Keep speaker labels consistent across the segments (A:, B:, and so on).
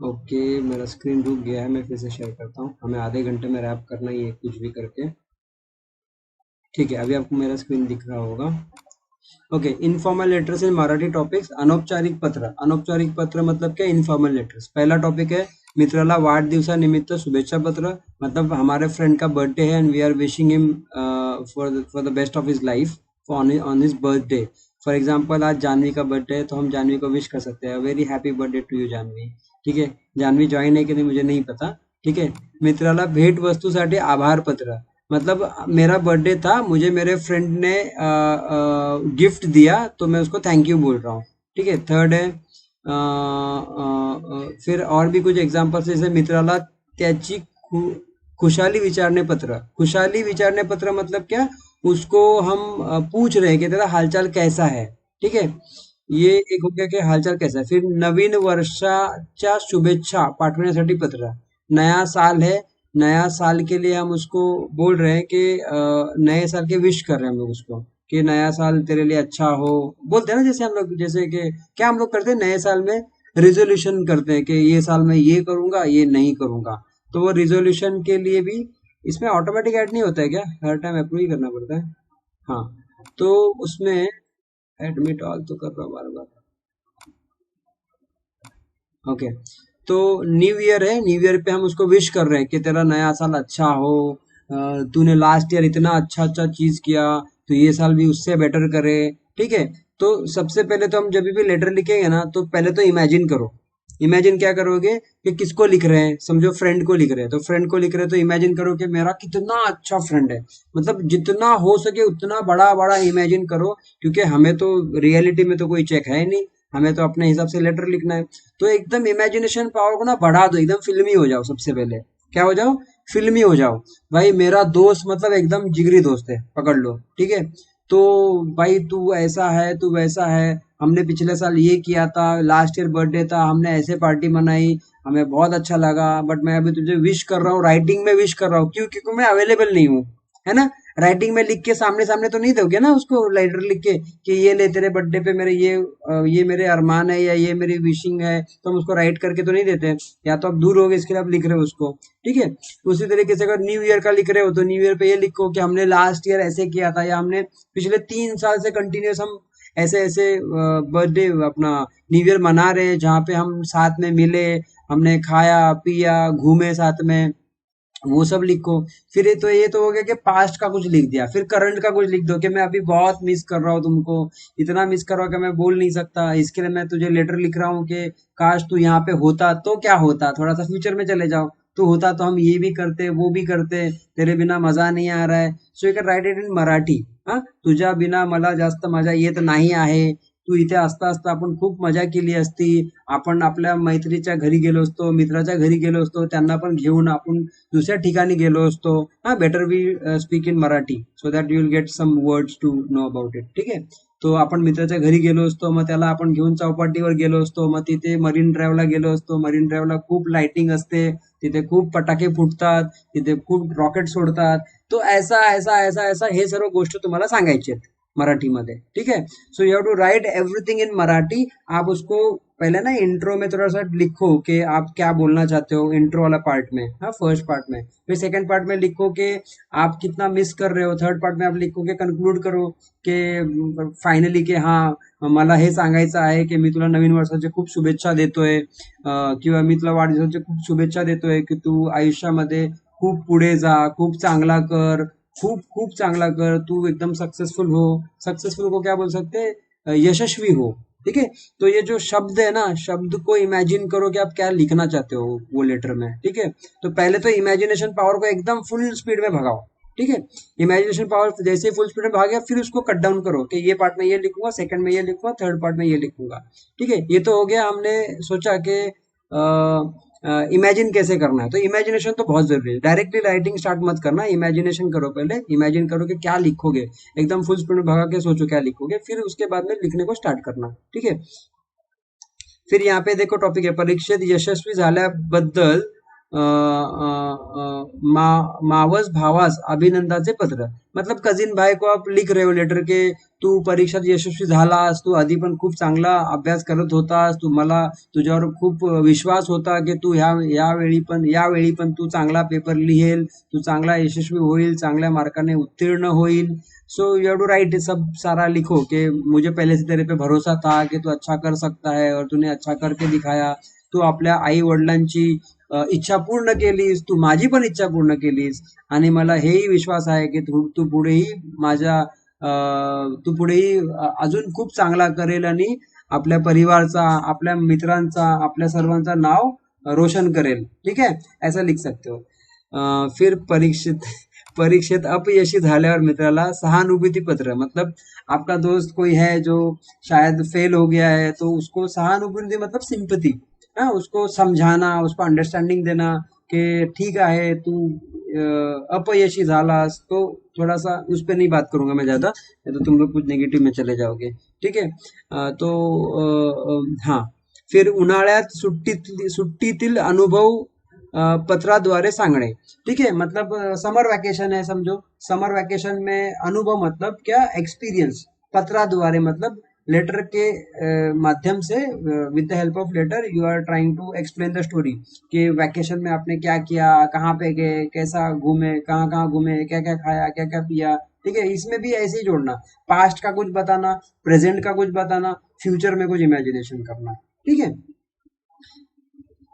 A: Okay, मेरा screen रुक गया है, मैं फिर से शेयर करता हूँ। हमें आधे घंटे में रैप करना ही है कुछ भी करके। ठीक है, अभी आपको मेरा स्क्रीन दिख रहा होगा। Okay, informal letters in Marathi topics. अनौपचारिक पत्र। अनौपचारिक पत्र मतलब क्या? Informal letters. पहला टॉपिक है मित्राला वाढदिवसानिमित्त शुभेच्छा पत्र। मतलब हमारे फ्रेंड का बर्थडे है and we are wishing him for the best of his life on his birthday. For example आज जानवी का बर्थडे है तो हम जानवी को विश कर सकते हैं, very happy birthday to you Janvi. ठीक है, जानवी ज्वाइन है कि नहीं मुझे नहीं पता। ठीक है, मित्राला भेट वस्तूसाठी आभार पत्र। मतलब मेरा बर्थडे था, मुझे मेरे फ्रेंड ने गिफ्ट दिया तो मैं उसको थैंक यू बोल रहा हूँ। ठीक है, थर्ड है फिर और भी कुछ एग्जांपल्स, जैसे मित्राला त्याची खुशाली विचारणे पत्र। खुशाली विचारणे पत्र मतलब क्या? उसको हम पूछ रहे हैं कि तेरा हालचाल कैसा है। ठीक है, ये एक हो गया कि हालचाल कैसा है। फिर नवीन वर्षाच्या शुभेच्छा पाठवण्यासाठी पत्र। नया साल है, नया साल के लिए हम उसको बोल रहे हैं कि नए साल के विश कर रहे हैं हम लोग उसको कि नया साल तेरे लिए अच्छा हो। बोलते हैं ना, जैसे हम लोग, जैसे कि क्या हम लोग करते हैं नए साल में? रिजोल्यूशन करते हैं कि ये साल में ये करूंगा, ये नहीं करूंगा। तो वो रिजोल्यूशन के लिए भी इसमें ऑटोमेटिक ऐड नहीं होता है क्या? हर टाइम अप्रूव ही करना पड़ता है। हाँ, तो उसमें एडमिट ऑल तो कर रहा हूँ बार बार। ओके, तो न्यू ईयर है, न्यू ईयर पे हम उसको विश कर रहे हैं कि तेरा नया साल अच्छा हो। तूने लास्ट ईयर इतना अच्छा अच्छा चीज किया, तो ये साल भी उससे बेटर करे। ठीक है, तो सबसे पहले तो हम जब भी लेटर लिखेंगे ना, तो पहले तो इमेजिन करो। इमेजिन क्या करोगे कि किसको लिख रहे हैं? समझो फ्रेंड को लिख रहे हैं, तो फ्रेंड को लिख रहे हैं तो इमेजिन करो कि मेरा कितना अच्छा फ्रेंड है। मतलब जितना हो सके उतना बड़ा बड़ा इमेजिन करो, क्योंकि हमें तो रियलिटी में तो कोई चेक है नहीं, हमें तो अपने हिसाब से लेटर लिखना है। तो एकदम इमेजिनेशन पावर को ना बढ़ा दो, एकदम फिल्मी हो जाओ। सबसे पहले क्या हो जाओ? फिल्मी हो जाओ। भाई मेरा दोस्त मतलब एकदम जिगरी दोस्त है, पकड़ लो। ठीक है, तो भाई तू ऐसा है, तू वैसा है, हमने पिछले साल ये किया था, लास्ट ईयर बर्थडे था, हमने ऐसे पार्टी मनाई, हमें बहुत अच्छा लगा। बट मैं अभी तुझे विश कर रहा हूँ, राइटिंग में विश कर रहा हूँ। क्यों? क्योंकि मैं अवेलेबल नहीं हूँ, है ना। राइटिंग में लिख के सामने सामने तो नहीं दोगे ना उसको, लेटर लिख के कि ये ले तेरे बर्थडे पे मेरे ये मेरे अरमान है या ये मेरी विशिंग है, तो हम उसको राइट करके तो नहीं देते। या तो आप दूर हो गए, इसके लिए आप लिख रहे हो उसको। ठीक है, उसी तरीके से अगर न्यू ईयर का लिख रहे हो तो न्यू ईयर पे ये लिखो कि हमने लास्ट ईयर ऐसे किया था, या हमने पिछले 3 साल से कंटिन्यूस हम ऐसे ऐसे बर्थडे अपना न्यू ईयर मना रहे हैं, जहाँ पे हम साथ में मिले, हमने खाया पिया घूमे साथ में, वो सब लिखो। फिर ये तो हो गया कि पास्ट का कुछ लिख दिया। फिर करंट का कुछ लिख दो कि मैं अभी बहुत मिस कर रहा हूँ तुमको, इतना मिस कर रहा हूँ कि मैं बोल नहीं सकता, इसके लिए मैं तुझे लेटर लिख रहा हूँ कि काश तू यहाँ पे होता तो क्या होता। थोड़ा सा फ्यूचर में चले जाओ, तू होता तो हम ये भी करते वो भी करते, तेरे बिना मजा नहीं आ रहा है। So you can write it in Marathi. हा, तुझ्या बिना मला जास्त मजा येत नाही आहे, तू इथे असता असता आपण खूप मजा केली असती, आपण आपल्या मैत्रीच्या घरी गेलो असतो, मित्राच्या घरी गेलो असतो, त्यांना पण घेऊन आपण दुसऱ्या ठिकाणी गेलो असतो। हा, better we speak in Marathi so that you will get some words to know about it. ठीक आहे, तो आपण मित्राच्या घरी गेलो असतो, मग त्याला आपण घेऊन चौपाटीवर गेलो असतो, मग तिथे मरीन ड्राईव्हला गेलो असतो, मरीन ड्राईव्हला खूप लाइटिंग असते, तिथे खूप पटाके फुटतात, तिथे खूप रॉकेट सोडतात। तो ऐसा ऐसा ऐसा ऐसा हे सर्व गोष्ट तुम्हाला सांगायची आहेत मराठीमध्ये। ठीक है, so you have to write everything in Marathi. आप उसको पहले ना इंट्रो में थोड़ा सा लिखो कि आप क्या बोलना चाहते हो, इंट्रो वाला पार्ट में, हाँ फर्स्ट पार्ट में। फिर सेकंड पार्ट में लिखो कि आप कितना मिस कर रहे हो। थर्ड पार्ट में आप लिखो कि कन्क्लूड करो कि फायनली की हाँ, मला हे सांगायचं आहे की मी तुला नवीन वर्षाच्या खूप शुभेच्छा देतोय, किंवा मी तुला वाढदिवसाच्या खूप शुभेच्छा देतोय की तू आयुष्यामध्ये खूप पुढे जा, खूप चांगला कर, खूप खूप चांगला कर, तू एकदम सक्सेसफुल हो। सक्सेसफुल को क्या बोल सकते हैं? यशस्वी हो। ठीक है, तो ये जो शब्द है ना, शब्द को इमेजिन करो कि आप क्या लिखना चाहते हो वो लेटर में। ठीक है, तो पहले तो इमेजिनेशन पावर को एकदम फुल स्पीड में भगाओ। ठीक है, इमेजिनेशन पावर जैसे ही फुल स्पीड में भाग गया, फिर उसको कट डाउन करो कि ये पार्ट में ये लिखूंगा, सेकंड में ये लिखूंगा, थर्ड पार्ट में ये लिखूंगा। ठीक है, ये तो हो गया। हमने सोचा कि इमेजिन कैसे करना है, तो इमेजिनेशन तो बहुत जरूरी है। डायरेक्टली राइटिंग स्टार्ट मत करना, इमेजिनेशन करो। पहले इमेजिन करो कि क्या लिखोगे, एकदम फुल स्पीड में भगा के सोचो क्या लिखोगे, फिर उसके बाद में लिखने को स्टार्ट करना। ठीक है, फिर यहाँ पे देखो टॉपिक है, परीक्षेत यशस्वी झाल्याबद्दल मावस भावास अभिनंदाचे पत्र, मतलब कझिन भाई को आप लिख रहे हो लेटर के तू परीक्षेत यशस्वी झालास, तू आधी पण खूप चांगला अभ्यास करत होतास, तू मला तुझ्यावर खूप विश्वास होता की तू यावेळी पण तू चांगला पेपर लिहेल, तू चांगला यशस्वी होईल, चांगल्या मार्काने उत्तीर्ण होईल. So you have to write सब सारा लिखो कि मुझे पहले से तेरे पे भरोसा था कि तू अच्छा कर सकता है और तूने अच्छा करके दिखाया. तू आपल्या आई वडिलांची इच्छा पूर्ण केलीस, तू माझी पण इच्छा पूर्ण केलीस आणि मला हेही विश्वास आहे की तू पुढेही तू पुढेही अजून खूप चांगला करेल आणि आपल्या परिवारचा, आपल्या मित्रांचा, आपल्या सर्वांचा नाव रोशन करेल. ठीक है, ऐसा लिख सकते हो. फिर परीक्षेत अपयशी झाल्यावर मित्राला सहानुभूति पत्र, मतलब आपका दोस्त कोई है जो शायद फेल हो गया है तो उसको सहानुभूति मतलब सिंपथी, हाँ, उसको समझाना, उसको अंडरस्टैंडिंग देना कि ठीक है तू अपयशी झालास, तो थोड़ा सा उस पर नहीं बात करूंगा मैं ज्यादा, नहीं तो तुम लोग कुछ नेगेटिव में चले जाओगे. ठीक है. हाँ, फिर उन्हाळ्यात सुट्टीतील अनुभव पत्राद्वारे सांगणे. ठीक है, मतलब समर वैकेशन है समझो, समर वैकेशन में अनुभव मतलब क्या, एक्सपीरियंस. पत्राद्वारे मतलब लेटर के माध्यम से, with the help of letter you are trying to explain the story कि वैकेशन में आपने क्या किया, कहाँ पे गए, कैसा घूमे, कहाँ कहाँ घूमे, क्या क्या खाया, क्या क्या पिया. ठीक है, इसमें भी ऐसे ही जोड़ना, पास्ट का कुछ बताना, प्रेजेंट का कुछ बताना, फ्यूचर में कुछ इमेजिनेशन करना. ठीक है.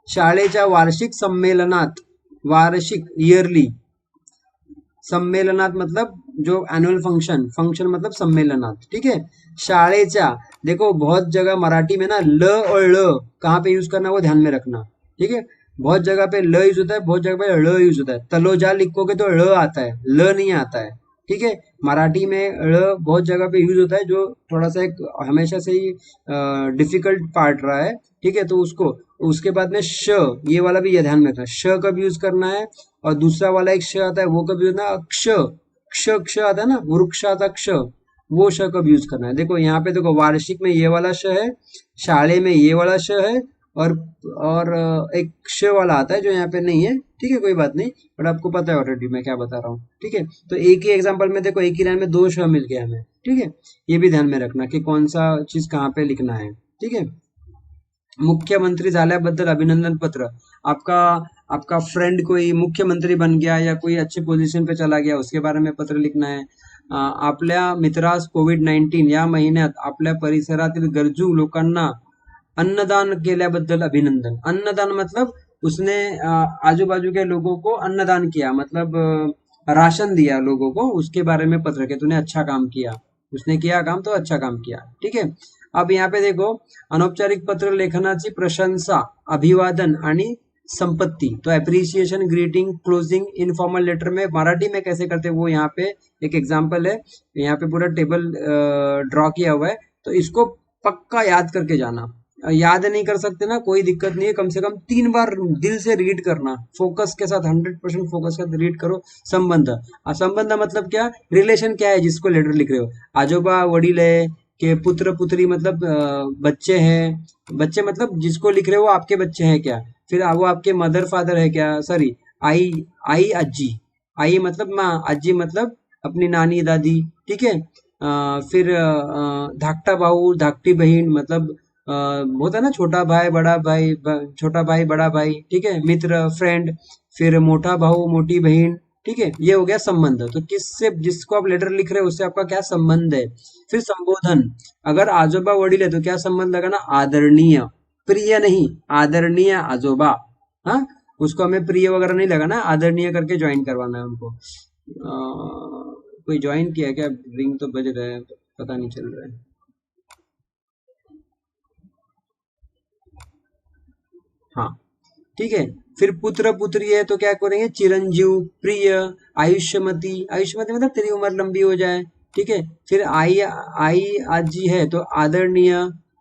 A: शाळेच्या वार्षिक सम्मेलनात, वार्षिक इयरली, सम्मेलनात मतलब जो एनुअल फंक्शन मतलब सम्मेलनात. ठीक है. शाळेच्या, देखो बहुत जगह मराठी में ना ल और ळ कहाँ पे यूज करना वो ध्यान में रखना. ठीक है, बहुत जगह पे ल यूज होता है, बहुत जगह पे ळ यूज होता है. तलोजा लिखोगे तो ळ आता है, ल नहीं आता है. ठीक है, मराठी में ळ बहुत जगह पे यूज होता है जो थोड़ा सा एक हमेशा से ही डिफिकल्ट पार्ट रहा है. ठीक है, तो उसके बाद में श, ये वाला भी ये ध्यान में रखना, श कब यूज करना है, और दूसरा वाला एक श आता है वो कब यूज करना है, क्ष, क्ष क्ष आता है ना, वृक्षाचा क्ष, वो श कब यूज करना है. देखो यहाँ पे देखो, वार्षिक में ये वाला श है, शाले में ये वाला श है, और एक श वाला आता है जो यहाँ पे नहीं है. ठीक है, कोई बात नहीं, बट आपको पता है ऑलरेडी मैं क्या बता रहा हूँ. ठीक है, तो एक ही एग्जाम्पल में देखो, एक ही लाइन में दो श मिल गया हमें. ठीक है, ये भी ध्यान में रखना कि कौन सा चीज कहाँ पे लिखना है. ठीक है. मुख्यमंत्री झाल्याबद्दल अभिनंदन पत्र, आपका फ्रेंड कोई मुख्यमंत्री बन गया या कोई अच्छे पोजीशन पे चला गया, उसके बारे में पत्र लिखना है. आपल्या मित्रास कोविड-19 या महिन्यात आपल्या परिसरातील गरजू लोकांना अन्नदान केल्याबद्दल अभिनंदन. अन्नदान मतलब उसने आजू-बाजू के लोगों को अन्नदान किया, मतलब राशन दिया लोगों को, उसके बारे में पत्र के तूने अच्छा काम किया, उसने किया काम तो अच्छा काम किया. ठीक है. अब यहाँ पे देखो, अनौपचारिक पत्र लेखनाची प्रशंसा, अभिवादन आणि संपत्ति, तो appreciation, greeting, closing, informal letter में मराठी में कैसे करते हैं वो यहाँ पे एक एग्जाम्पल है. यहाँ पे पूरा टेबल ड्रॉ किया हुआ है, तो इसको पक्का याद करके जाना. याद नहीं कर सकते ना, कोई दिक्कत नहीं है, कम से कम 3 बार दिल से रीड करना, फोकस के साथ, 100% फोकस के साथ रीड करो. संबंध, संबंध मतलब क्या, रिलेशन क्या है जिसको लेटर लिख रहे हो. आजोबा वडील है कि पुत्र पुत्री, मतलब बच्चे हैं, बच्चे मतलब जिसको लिख रहे हो वो आपके बच्चे हैं क्या, फिर वो आपके मदर फादर है क्या, सॉरी, आई आई अज्जी, आई मतलब माँ, अज्जी मतलब अपनी नानी दादी. ठीक है. फिर धाकटा भाऊ, धाकटी बहीण, मतलब होता है ना छोटा भाई बड़ा भाई, छोटा भाई बड़ा भाई. ठीक है. मित्र, फ्रेंड, फिर मोटा भाऊ, मोटी बहन. ठीक है, ये हो गया संबंध. तो किससे, जिसको आप लेटर लिख रहे हो उससे आपका क्या संबंध है. फिर संबोधन, अगर आजोबा वडील है तो क्या संबंध लगाना, आदरणीय, प्रिय नहीं, आदरणीय आजोबा. हाँ, उसको हमें प्रिय वगैरह नहीं लगाना, आदरणीय करके ज्वाइन करवाना है उनको. कोई ज्वाइन किया क्या, रिंग तो बज रहा है, पता नहीं चल रहा है. हाँ, ठीक है. फिर पुत्र पुत्री है तो क्या करेंगे, चिरंजीव, प्रिय, आयुष्यमती, आयुष्यमती मतलब तेरी उम्र लंबी हो जाए. ठीक है. फिर आई आई आजी है तो आदरणीय,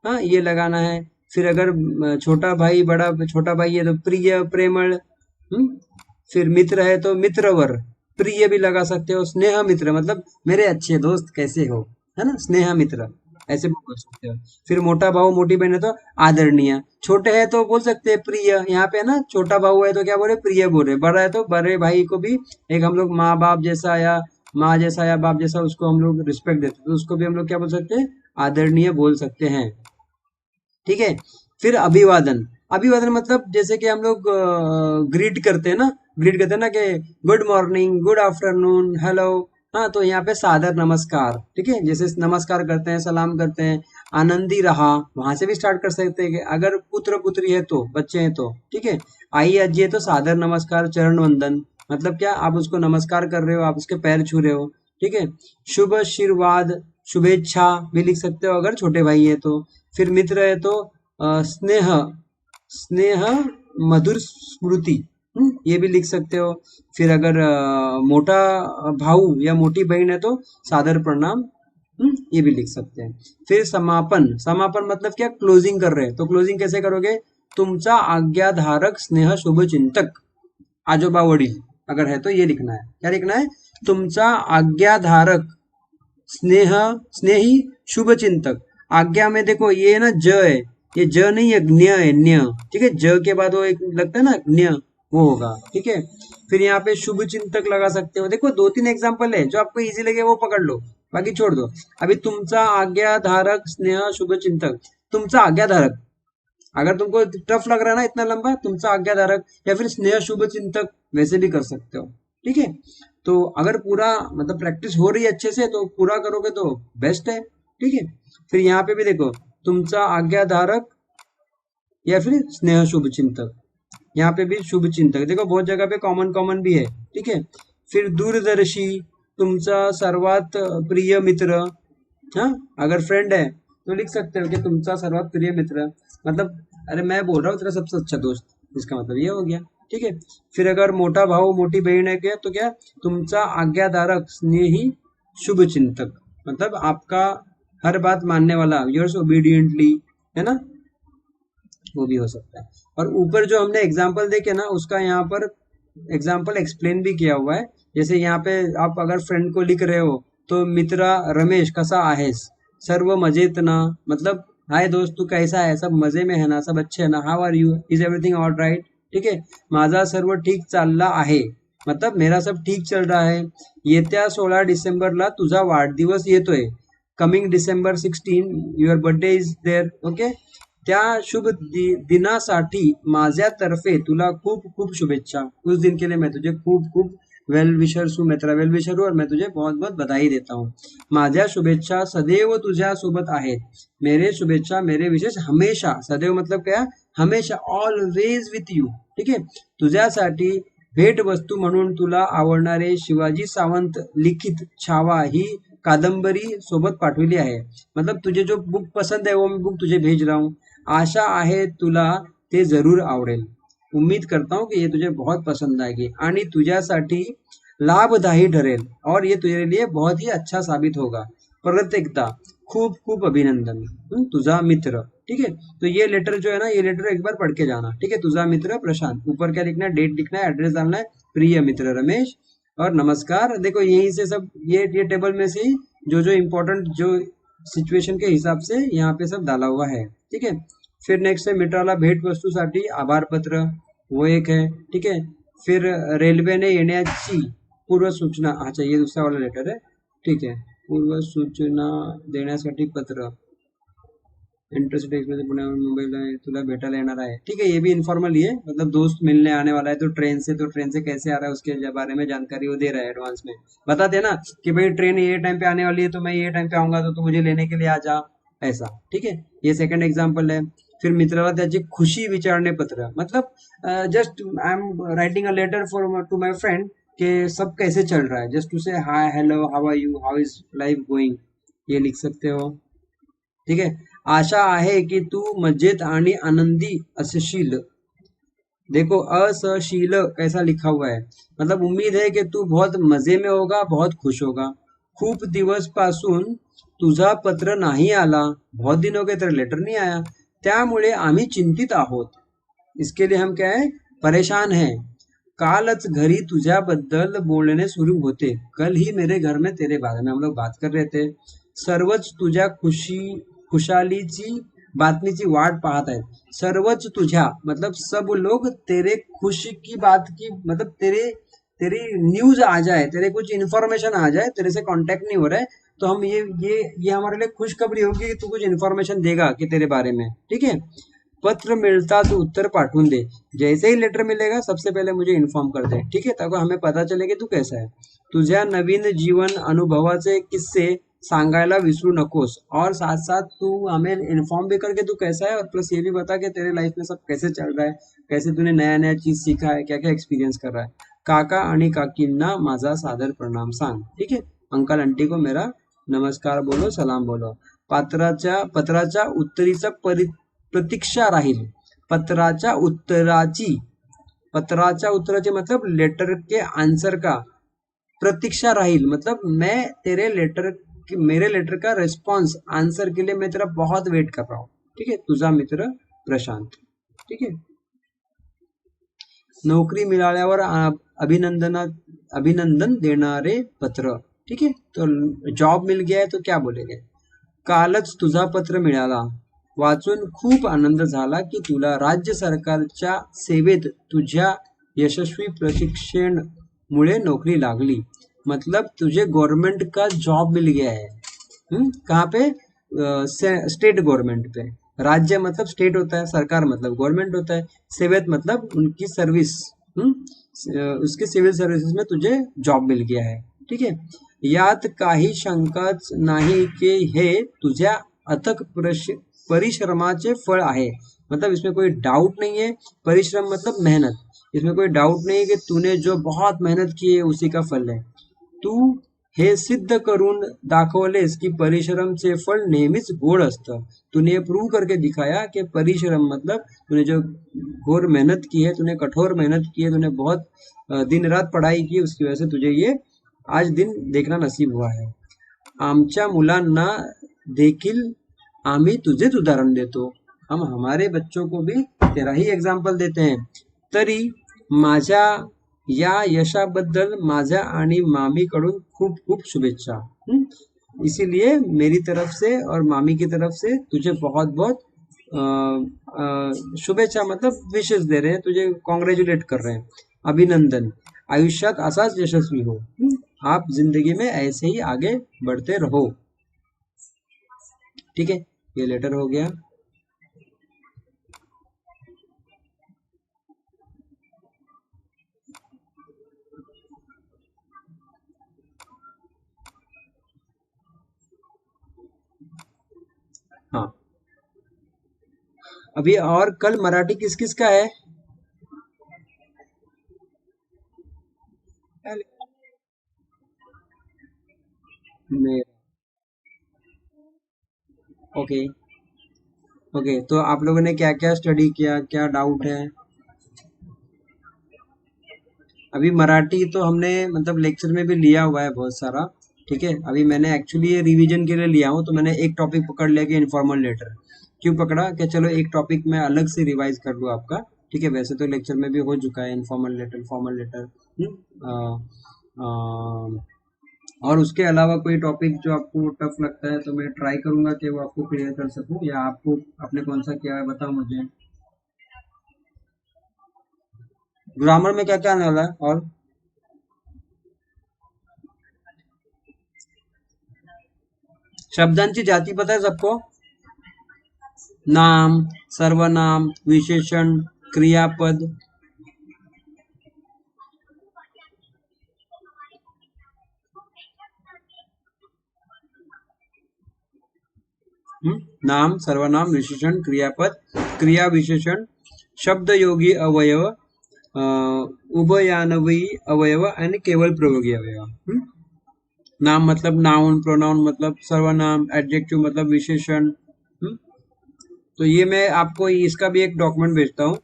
A: हाँ, ये लगाना है. फिर अगर छोटा भाई बड़ा, छोटा भाई है तो प्रिय, प्रेमळ. फिर मित्र है तो मित्रवर, प्रिय भी लगा सकते हो. स्नेह मित्र मतलब मेरे अच्छे दोस्त कैसे हो, है ना, स्नेह मित्र. ऐसे भी बोल सकते हो। फिर मोटा भाऊ मोटी बहन है तो आदरणीय, छोटे है तो बोल सकते हैं प्रिय। यहाँ पे ना छोटा भाऊ है तो क्या बोले, प्रिय बोल रहे। बड़ा है तो बड़े भाई को भी एक हम लोग माँ बाप जैसा या माँ जैसा या बाप जैसा उसको हम लोग रिस्पेक्ट देते हैं, तो उसको भी हम लोग क्या बोल सकते हैं, आदरणीय बोल सकते हैं। ठीक है। फिर अभिवादन, अभिवादन मतलब जैसे कि हम लोग ग्रीट करते हैं ना, ग्रीट करते हैं ना कि good morning, good afternoon, hello. हाँ, तो यहाँ पे सादर नमस्कार। ठीक है, जैसे नमस्कार करते हैं, सलाम करते हैं। आनंदी रहा, वहां से भी स्टार्ट कर सकते हैं कि अगर पुत्र पुत्री है तो, बच्चे हैं तो। ठीक है। आई अज्जी है तो सादर नमस्कार, चरण वंदन, मतलब क्या, आप उसको नमस्कार कर रहे हो, आप उसके पैर छू रहे हो। ठीक है। शुभ आशीर्वाद, शुभेच्छा भी लिख सकते हो अगर छोटे भाई है तो। फिर मित्र है तो स्नेह, स्नेह मधुर स्मृति, ये भी लिख सकते हो। फिर अगर मोटा भाऊ या मोटी बहन है तो सादर प्रणाम, ये भी लिख सकते हैं। फिर समापन, समापन मतलब क्या, क्लोजिंग कर रहे हैं तो क्लोजिंग कैसे करोगे, तुमचा आज्ञाधारक स्नेह शुभचिंतक, आजोबा वडील अगर है तो ये लिखना है। क्या लिखना है, तुमचा आज्ञाधारक स्नेह, स्नेही शुभचिंतक। आज्ञा में देखो ये ना ज है, ये ज नहीं है, ज्ञ है, न्य। ठीक है, ज के बाद वो एक लगता है ना ज्ञ, वो होगा। ठीक है। फिर यहाँ पे शुभ चिंतक लगा सकते हो। देखो दो तीन एग्जांपल है, जो आपको इजी लगे वो पकड़ लो, बाकी छोड़ दो। अभी तुमचा आज्ञाधारक स्नेह शुभ चिंतक, तुमचा आज्ञाधारक, अगर तुमको टफ लग रहा है ना इतना लंबा, तुमचा आज्ञाधारक या फिर स्नेह शुभ चिंतक, वैसे भी कर सकते हो। ठीक है। तो अगर पूरा मतलब प्रैक्टिस हो रही है अच्छे से तो पूरा करोगे तो बेस्ट है। ठीक है। फिर यहाँ पे भी देखो, तुमचा आज्ञाधारक या फिर स्नेह शुभ चिंतक, यहाँ पे भी शुभ चिंतक, देखो बहुत जगह पे कॉमन कॉमन भी है। ठीक है। फिर दूरदर्शी, तुमचा सर्वात प्रिय मित्र। हाँ, अगर फ्रेंड है तो लिख सकते हो कि तुमचा सर्वात प्रिय मित्र, मतलब अरे मैं बोल रहा हूँ तेरा सबसे अच्छा दोस्त, इसका मतलब ये हो गया। ठीक है। फिर अगर मोटा भाऊ मोटी बहन है क्या, तो क्या, तुमचा आज्ञाधारक स्नेही शुभ चिंतक, मतलब आपका हर बात मानने वाला, योर्स ओबीडियंटली, है ना, वो भी हो सकता है। और ऊपर जो हमने एग्जाम्पल देखे ना, उसका यहाँ पर एग्जाम्पल एक्सप्लेन भी किया हुआ है। जैसे यहाँ पे आप अगर फ्रेंड को लिख रहे हो तो मित्रा रमेश कसा आहेस, सर्व मजेत ना, मतलब हाय दोस्त तू कैसा है, सब मजे में है ना, सब अच्छे है ना, how are you, is everything all right. ठीक है। माझा सर्व ठीक चालला आहे, मतलब मेरा सब ठीक चल रहा है। येत्या 16 डिसेंबरला तुझा वाढदिवस येतोय, coming December 16 your birthday is there, okay. त्या शुभ दिनासाठी माझ्यातर्फे तुला खूप खूप शुभेच्छा, उस दिन के लिए मैं तुझे खूप खूप वेल विशर हूँ, मैं तेरा वेल विशर हूँ और मैं तुझे बहुत बहुत बधाई देता हूँ। माझ्या शुभेच्छा सदैव तुझ्या सोबत आहेत, मेरे शुभेच्छा मेरे विशेष हमेशा, सदैव मतलब क्या, हमेशा, ऑलवेज विथ यू। ठीक आहे। तुझ्यासाठी भेट वस्तू म्हणून तुला आवडणारे शिवाजी सावंत लिखित छावा ही कादंबरी सोबत पाठवली आहे, मतलब तुझे जो बुक पसंद है वो मैं बुक तुझे भेज रहा हूँ। आशा आहे तुला ते जरूर आवडेल, उम्मीद करता हूँ कि ये तुझे बहुत पसंद आएगी आणि तुझ्यासाठी लाभदायी ठरेल और ये तुझे लिए बहुत ही अच्छा साबित होगा। परत एकदा खूप खूप अभिनंदन, तुझा मित्र। ठीक है। तो ये लेटर जो है ना, ये लेटर एक बार पढ़ के जाना। ठीक है। तुझा मित्र प्रशांत, ऊपर क्या लिखना है, डेट लिखना है, एड्रेस डालना है, प्रिय मित्र रमेश और नमस्कार। देखो यहीं से सब ये टेबल में से ही जो जो इम्पोर्टेंट जो सिच्युएशन के हिसाब से यहाँ पे सब डाला हुआ है। ठीक है। फिर नेक्स्ट है मित्राला भेट वस्तूसाठी आभार पत्र, वो एक है। ठीक है। फिर रेल्वेने येण्याची पूर्व सूचना, अच्छा ये दूसरा वाला लेटर है। ठीक है। पूर्व सूचना देण्यासाठी पत्र, इंटरसिटी एक्सप्रेस पुण्यावरून मुंबईला तुला भेटायला येणार आहे। ठीक है, ये भी इनफॉर्मल ही है, मतलब दोस्त मिलने आने वाला है तो ट्रेन से कैसे आ रहा है उसके बारे में जानकारी वो दे रहा है एडवांस में, बताते हैं ना कि भाई ट्रेन ये टाइम पे आने वाली है तो मैं ये टाइम पे आऊंगा तो तू मुझे लेने के लिए आ जा, ऐसा। ठीक है, ये सेकंड एग्जाम्पल है। फिर मित्राला त्याची खुशी विचारणे पत्र, मतलब just I am writing a letter for to my friend कि सब कैसे चल रहा है, just to say hi hello how are you, how is life going, ये लिख सकते हो। ठीक है। आशा आहे की तू मजेत आणि आनंदी असशील, देखो असशील कैसा लिखा हुआ है, मतलब उम्मीद है कि तू बहुत मजे में होगा, बहुत खुश होगा। खूप दिवस पासून तुझा पत्र नाही आला, बहुत दिन हो गए तेरा लेटर नहीं आया, त्यामुळे आम्ही चिंतित आहोत, इसके लिए हम क्या है, परेशान हैं। कालच घरी तुझ्याबद्दल बोलने शुरू होते, कल ही मेरे घर में तेरे बारे में हम लोग बात कर रहे थे। सर्वच तुझ्या खुशालीची बातमीची वाट पाहत आहेत. सर्वच तुझ्या मतलब सब लोग तेरे खुशी की बात की मतलब तेरे तेरी न्यूज आ जाए, तेरे कुछ इन्फॉर्मेशन आ जाए, तेरे से कांटेक्ट नहीं हो रहा है, तो हम ये हमारे लिए खुशखबरी होगी कि तू कुछ इन्फॉर्मेशन देगा कि तेरे बारे में, ठीक है. पत्र मिळता तो उत्तर पाठवून दे. जैसे ही लेटर मिलेगा सबसे पहले मुझे इन्फॉर्म कर दे, ठीक है, ताकि हमें पता चले कि तू कैसा है. तुझ्या नवीन जीवन अनुभवाचे किस्से सांगायला विसरू नकोस. और साथ साथ तू हमें इन्फॉर्म भी करके तू कैसा है, और प्लस ये भी बता कि तेरे लाइफ में सब कैसे चल रहा है, कैसे तूने नया नया चीज सीखा है, क्या क्या एक्सपीरियंस कर रहा है. काका आणि काकींना माझा सादर प्रणाम सांग, ठीक है. अंकल आंटी को मेरा नमस्कार बोलो, सलाम बोलो. पत्राच्या उत्तरीचा प्रतीक्षा राहील. पत्राच्या उत्तराची पत्राच्या उत्तराची मतलब लेटर के आंसर का प्रतीक्षा राहील मतलब मेरे लेटर का रिस्पॉन्स आंसर के लिए मैं तेरा बहुत वेट कर रहा हूँ, ठीक है. तुझा मित्र प्रशांत, ठीक है. नौकरी मिळाल्यावर अभिनंदन देणारे पत्र, ठीक है. तो जॉब मिल गया है तो क्या बोलेंगे. कालच तुझा पत्र मिळाला. वाचून खूप आनंद झाला की तुला राज्य सरकारच्या सेवेत तुझ्या यशस्वी प्रशिक्षण मुळे नौकरी लागली. मतलब तुझे गवर्नमेंट का जॉब मिल गया है. कहाँ पे. स्टेट गवर्नमेंट पे. राज्य मतलब स्टेट होता है, सरकार मतलब गवर्नमेंट होता है, सेवेत मतलब उनकी सर्विस. उसके सिविल सर्विसेज में तुझे जॉब मिल गया है, ठीक है. यात काही शंकाच नाही की हे तुझ्या अथक परिश्रमाचे फळ आहे. मतलब इसमें कोई डाउट नहीं है. परिश्रम मतलब मेहनत. इसमें कोई डाउट नहीं है कि तूने जो बहुत मेहनत की है उसी का फल है. तू हे सिद्ध करून दाखवलेस की परिश्रमचे फळ नेहमीच गोड असतं. तूने ये प्रूव करके दिखाया कि परिश्रम मतलब तूने जो घोर मेहनत की है, तूने कठोर मेहनत की है, तूने बहुत दिन रात पढ़ाई की, उसकी वजह से तुझे ये आज दिन देखना नसीब हुआ है. आमच्या मुलांना देखील आम्ही तुझेच उदाहरण देतो. हम हमारे बच्चों को भी तेरा ही एग्जाम्पल देते हैं. तरी माझ्या या यशाबद्दल माझ्या आणि मामीकडून खूप खूप शुभेच्छा. इसीलिए मेरी तरफ से और मामी की तरफ से तुझे बहुत बहुत शुभेच्छा मतलब विशेष दे रहे हैं, तुझे कॉन्ग्रेचुलेट कर रहे हैं. अभिनंदन. आयुष्यात असाच यशस्वी हो. आप जिंदगी में ऐसे ही आगे बढ़ते रहो, ठीक है. ये लेटर हो गया. हाँ, अभी और कल मराठी किस किस का है. मेरा. ओके. ओके, तो आप लोगों ने क्या क्या स्टडी किया, क्या डाउट है. अभी मराठी तो हमने मतलब लेक्चर में भी लिया हुआ है बहुत सारा, ठीक है. अभी मैंने एक्चुअली ये रिवीजन के लिए लिया हूँ, तो मैंने एक टॉपिक पकड़ लिया कि इनफॉर्मल लेटर. क्यों पकड़ा कि चलो एक टॉपिक मैं अलग से रिवाइज कर लूँ आपका, ठीक है. वैसे तो लेक्चर में भी हो चुका है इनफॉर्मल लेटर, फॉर्मल लेटर. और उसके अलावा कोई टॉपिक जो आपको टफ लगता है तो मैं ट्राई करूंगा कि वो आपको क्लियर कर सकूं, या आपको आपने कौन सा किया है बताओ मुझे. ग्रामर में क्या क्या आने वाला है. और शब्दांची जाती पता है सबको. नाम, सर्वनाम, विशेषण, क्रियापद. नाम, सर्वनाम, विशेषण, क्रियापद, क्रिया विशेषण, शब्द योगी अवयव, उभयान्वयी अवयव आणि केवल प्रयोगी अवयव. नाम मतलब नाउन, प्रोनाउन मतलब सर्वनाम, एडजेक्टिव मतलब विशेषण. तो ये मैं आपको इसका भी एक डॉक्यूमेंट भेजता हूँ,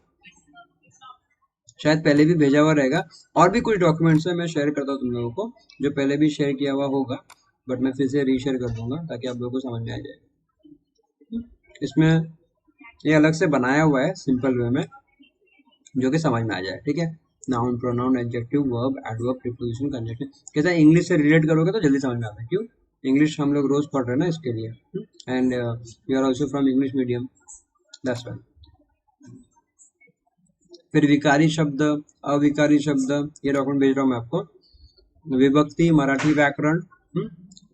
A: शायद पहले भी भेजा हुआ रहेगा. और भी कुछ डॉक्यूमेंट्स है, मैं शेयर करता हूँ तुम लोगों को, जो पहले भी शेयर किया हुआ होगा, बट मैं फिर से रीशेयर कर दूंगा ताकि आप लोगों को समझ में आ जाए. इसमें ये अलग से बनाया हुआ है सिंपल वे में, जो कि समझ में आ जाए, ठीक है. Noun, pronoun, adjective, verb, adverb, preposition, conjunction. कैसा इंग्लिश से रिलेट करोगे तो जल्दी समझ में आता है. क्यों. इंग्लिश हम लोग रोज पढ़ रहे हैं ना इसके लिए, and you are also from English medium, that's why. फिर विकारी शब्द, अविकारी शब्द, ये डॉक्यूमेंट भेज रहा हूँ मैं आपको। विभक्ति, मराठी व्याकरण।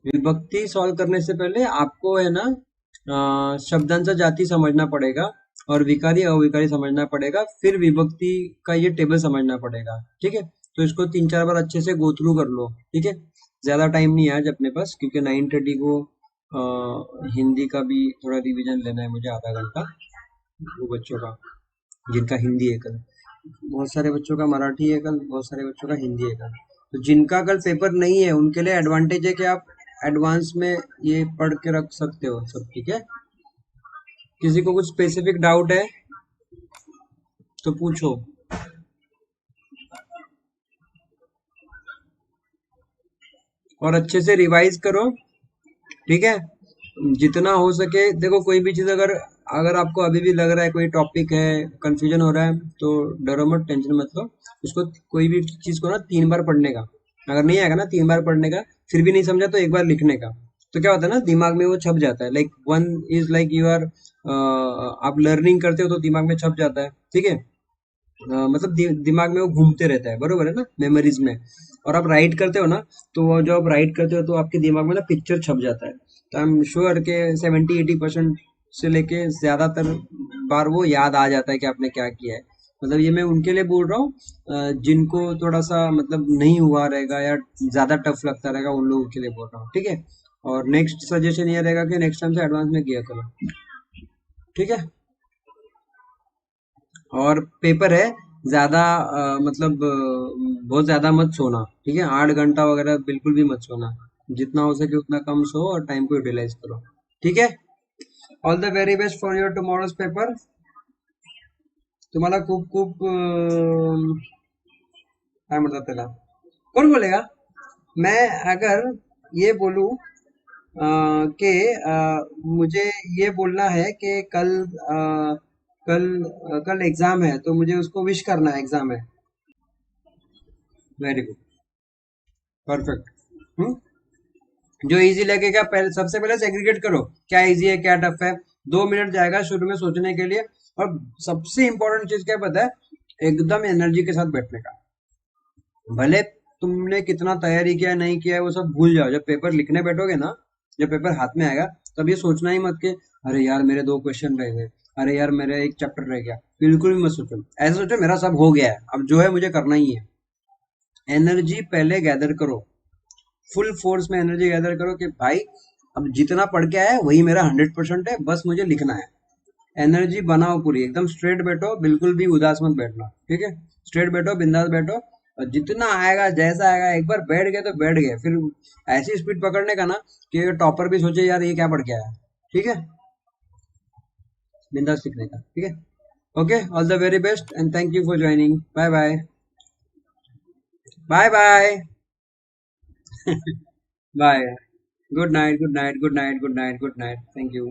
A: विभक्ति सॉल्व करने से पहले आपको है ना शब्दांचा जाति समझना पड़ेगा, और विकारी अविकारी समझना पड़ेगा, फिर विभक्ति का ये टेबल समझना पड़ेगा, ठीक है। तो इसको 3-4 बार अच्छे से गो थ्रू कर लो, ठीक है। ज्यादा टाइम नहीं है आज अपने पास, क्योंकि 9:30 को हिंदी का भी थोड़ा रिवीजन लेना है मुझे, आधा घंटा, वो बच्चों का जिनका हिंदी है कल, बहुत सारे बच्चों का मराठी है कल, बहुत सारे बच्चों का हिंदी है कल। तो जिनका कल पेपर नहीं है उनके लिए एडवांटेज है कि आप एडवांस में ये पढ़ के रख सकते हो सब, ठीक है। किसी को कुछ स्पेसिफिक डाउट है तो पूछो। और अच्छे से रिवाइज करो, ठीक है। जितना हो सके देखो, कोई भी चीज अगर अगर आपको अभी भी लग रहा है कोई टॉपिक है, कंफ्यूजन हो रहा है, तो डरो मत, टेंशन मत लो। उसको कोई भी चीज को ना 3 बार पढ़ने का, अगर नहीं आएगा ना 3 बार पढ़ने का, फिर भी नहीं समझा तो 1 बार लिखने का। तो क्या होता है ना, दिमाग में वो छप जाता है, like one is like you are, आप लर्निंग करते हो तो दिमाग में छप जाता है, ठीक है। मतलब दिमाग में वो घूमते रहता है, बरोबर है ना, मेमोरीज में। और आप राइट करते हो ना, तो वो जो आप राइट करते हो तो आपके दिमाग में ना पिक्चर छप जाता है। तो आई एम श्योर के 70-80% से लेके ज्यादातर बार वो याद आ जाता है कि आपने क्या किया है। मतलब ये मैं उनके लिए बोल रहा हूँ जिनको थोड़ा सा मतलब नहीं हुआ रहेगा या ज्यादा टफ लगता रहेगा, उन लोगों के लिए बोल रहा हूँ, ठीक है। और नेक्स्ट सजेशन ये रहेगा कि नेक्स्ट टाइम से एडवांस में किया करो, ठीक है। और पेपर है, ज्यादा मतलब बहुत ज्यादा मत सोना, ठीक है। 8 घंटा वगैरह बिल्कुल भी मत सोना, जितना हो सके उतना कम सो और टाइम को यूटिलाइज करो, ठीक है। All the very best for your tomorrow's paper. तुम्हाला खूप खूप काय म्हणतात त्याला, कोण बोलेगा। मैं अगर ये बोलूं कि मुझे ये बोलना है कि कल कल एग्जाम है, तो मुझे उसको विश करना है, एग्जाम है। Very good, perfect. हम्म जो इजी लगेगा पहले, सबसे पहले सेग्रीगेट करो, क्या इजी है क्या टफ है। 2 मिनट जाएगा शुरू में सोचने के लिए। और सबसे इंपॉर्टेंट चीज क्या पता है, एकदम एनर्जी के साथ बैठने का। भले तुमने कितना तैयारी किया नहीं किया है वो सब भूल जाओ, जब पेपर लिखने बैठोगे ना, जब पेपर हाथ में आएगा, तब ये सोचना ही मत कि अरे यार मेरे 2 क्वेश्चन रह गए, अरे यार मेरा एक चैप्टर रह गया। बिल्कुल भी मत सोचो, ऐसा सोचो मेरा सब हो गया है, अब जो है मुझे करना ही है। एनर्जी पहले गैदर करो, फुल फोर्स में एनर्जी गैदर करो कि भाई अब जितना पढ़ के आया है वही मेरा 100% है, बस मुझे लिखना है। एनर्जी बनाओ पूरी, एकदम स्ट्रेट बैठो, बिल्कुल भी उदास मत बैठना, ठीक है। स्ट्रेट बैठो, बिंदास बैठो, और जितना आएगा जैसा आएगा, एक बार बैठ गए तो बैठ गए, फिर ऐसी स्पीड पकड़ने का ना कि टॉपर भी सोचे यार ये क्या पढ़ के आया, ठीक है। बिंदास सीखने का, ठीक है। Okay, all the very best and thank you for joining. Bye bye. Bye bye. Bye. Good night, good night, good night, good night, good night, thank you.